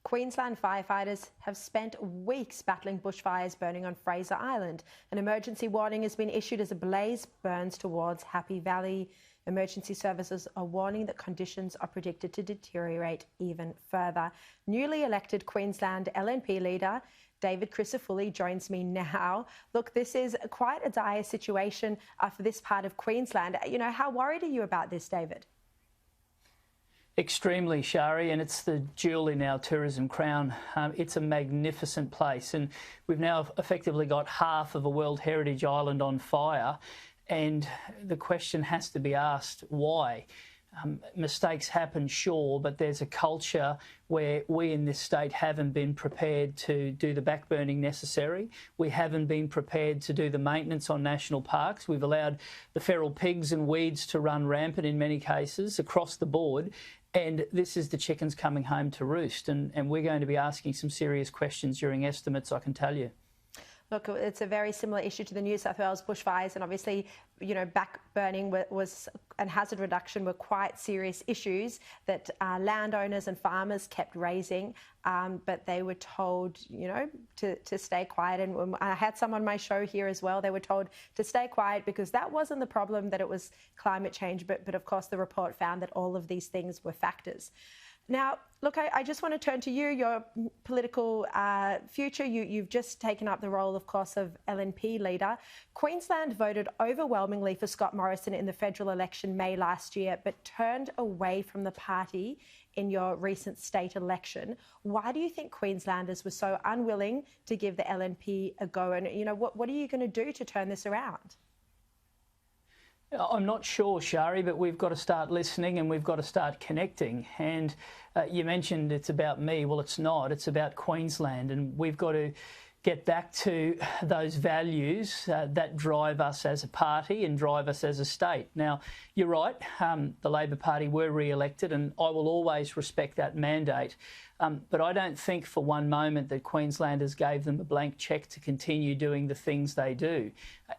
Queensland firefighters have spent weeks battling bushfires burning on Fraser Island. An emergency warning has been issued as a blaze burns towards Happy Valley. Emergency services are warning that conditions are predicted to deteriorate even further. Newly elected Queensland LNP leader David Crisafulli joins me now. Look, this is quite a dire situation for this part of Queensland. You know, how worried are you about this, David? Extremely, Sharri, and it's the jewel in our tourism crown. It's a magnificent place, and we've now effectively got half of a World Heritage Island on fire, and the question has to be asked, why? Mistakes happen, sure, but there's a culture where we in this state haven't been prepared to do the backburning necessary. We haven't been prepared to do the maintenance on national parks. We've allowed the feral pigs and weeds to run rampant in many cases across the board. And this is the chickens coming home to roost. And we're going to be asking some serious questions during estimates, I can tell you. Look, it's a very similar issue to the New South Wales bushfires, and obviously, you know, backburning was and hazard reduction were quite serious issues that landowners and farmers kept raising, but they were told, you know, to stay quiet. And I had some on my show here as well. They were told to stay quiet because that wasn't the problem, that it was climate change. But of course, the report found that all of these things were factors. Now, look, I just want to turn to you, your political future. You've just taken up the role, of course, of LNP leader. Queensland voted overwhelmingly for Scott Morrison in the federal election May last year, but turned away from the party in your recent state election. Why do you think Queenslanders were so unwilling to give the LNP a go? And, you know, what are you going to do to turn this around? I'm not sure, Sharri, but we've got to start listening and we've got to start connecting. And you mentioned it's about me. Well, it's not. It's about Queensland, and we've got to get back to those values that drive us as a party and drive us as a state. Now, you're right, the Labor Party were re-elected, and I will always respect that mandate. But I don't think for one moment that Queenslanders gave them a blank cheque to continue doing the things they do.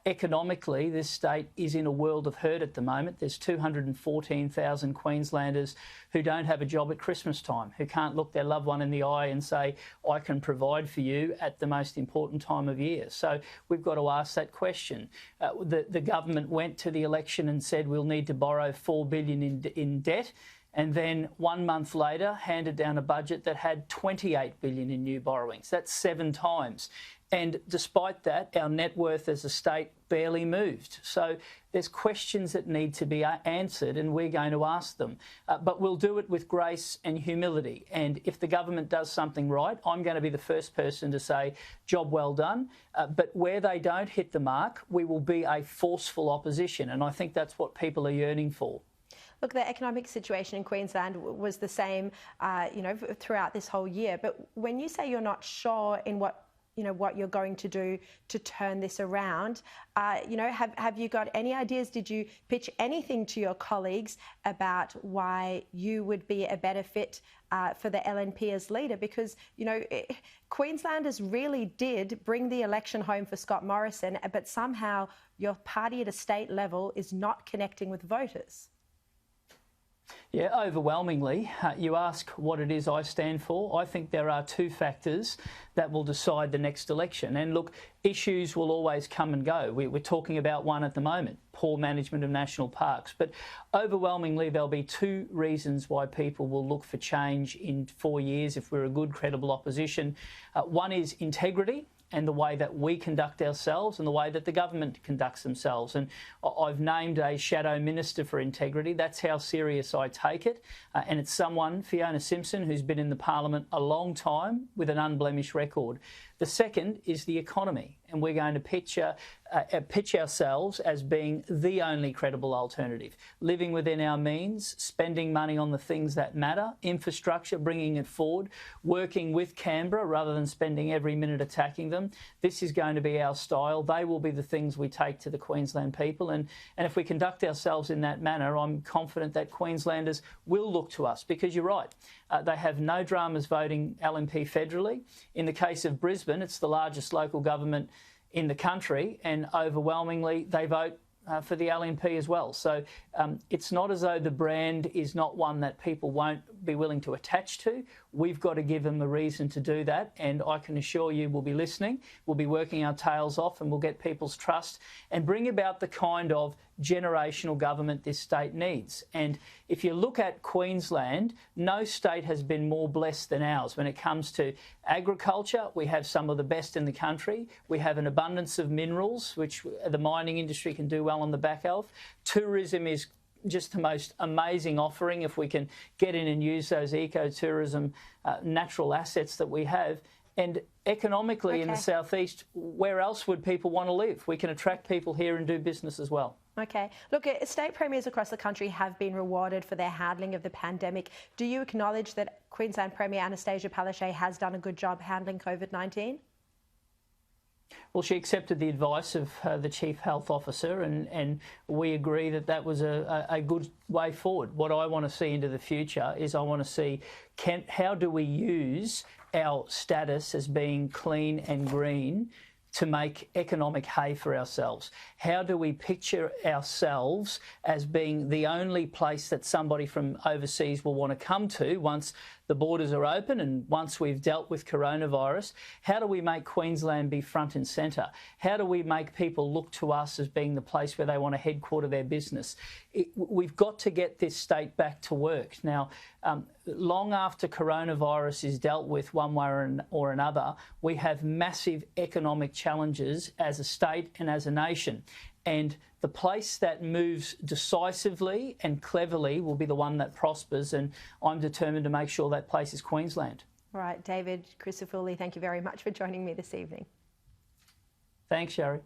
Economically, this state is in a world of hurt at the moment. There's 214,000 Queenslanders who don't have a job at Christmas time, who can't look their loved one in the eye and say, I can provide for you at the most important time of year. So we've got to ask that question. The government went to the election and said we'll need to borrow $4 billion in debt, and then 1 month later handed down a budget that had $28 billion in new borrowings. That's 7 times. And despite that, our net worth as a state barely moved. So there's questions that need to be answered, and we're going to ask them. But we'll do it with grace and humility. And if the government does something right, I'm going to be the first person to say, job well done. But where they don't hit the mark, we will be a forceful opposition. And I think that's what people are yearning for. Look, the economic situation in Queensland was the same, you know, throughout this whole year. But when you say you're not sure in what you're going to do to turn this around, you know, have you got any ideas? Did you pitch anything to your colleagues about why you would be a better fit for the LNP as leader? Because, you know, Queenslanders really did bring the election home for Scott Morrison, but somehow your party at a state level is not connecting with voters. Yeah, overwhelmingly. You ask what it is I stand for. I think there are 2 factors that will decide the next election. And look, issues will always come and go. We're talking about one at the moment, poor management of national parks. But overwhelmingly, there'll be 2 reasons why people will look for change in 4 years if we're a good, credible opposition. One is integrity, and the way that we conduct ourselves and the way that the government conducts themselves. And I've named a shadow minister for integrity. That's how serious I take it. And it's someone, Fiona Simpson, who's been in the parliament a long time with an unblemished record. The second is the economy, and we're going to pitch ourselves as being the only credible alternative. Living within our means, spending money on the things that matter, infrastructure, bringing it forward, working with Canberra rather than spending every minute attacking them. This is going to be our style. They will be the things we take to the Queensland people. And if we conduct ourselves in that manner, I'm confident that Queenslanders will look to us, because you're right. They have no dramas voting LNP federally. In the case of Brisbane, it's the largest local government in the country, and overwhelmingly they vote for the LNP as well. So it's not as though the brand is not one that people won't be willing to attach to. we've got to give them a reason to do that. And I can assure you we'll be listening, we'll be working our tails off, and we'll get people's trust and bring about the kind of generational government this state needs. And if you look at Queensland, no state has been more blessed than ours. When it comes to agriculture, we have some of the best in the country. We have an abundance of minerals, which the mining industry can do well on the back of. Tourism is just the most amazing offering if we can get in and use those ecotourism natural assets that we have. And economically in the southeast, where else would people want to live? We can attract people here and do business as well. Okay. Look, state premiers across the country have been rewarded for their handling of the pandemic. Do you acknowledge that Queensland Premier Anastasia Palaszczuk has done a good job handling COVID-19? Well, she accepted the advice of the Chief Health Officer, and we agree that that was a good way forward. What I want to see into the future is I want to see how do we use our status as being clean and green to make economic hay for ourselves? How do we picture ourselves as being the only place that somebody from overseas will want to come to once the borders are open and once we've dealt with coronavirus? How do we make Queensland be front and centre? How do we make people look to us as being the place where they want to headquarter their business? We've got to get this state back to work. Now, long after coronavirus is dealt with one way or another, we have massive economic challenges as a state and as a nation. And the place that moves decisively and cleverly will be the one that prospers, and I'm determined to make sure that place is Queensland. All right, David Crisafulli, thank you very much for joining me this evening. Thanks, Sharri.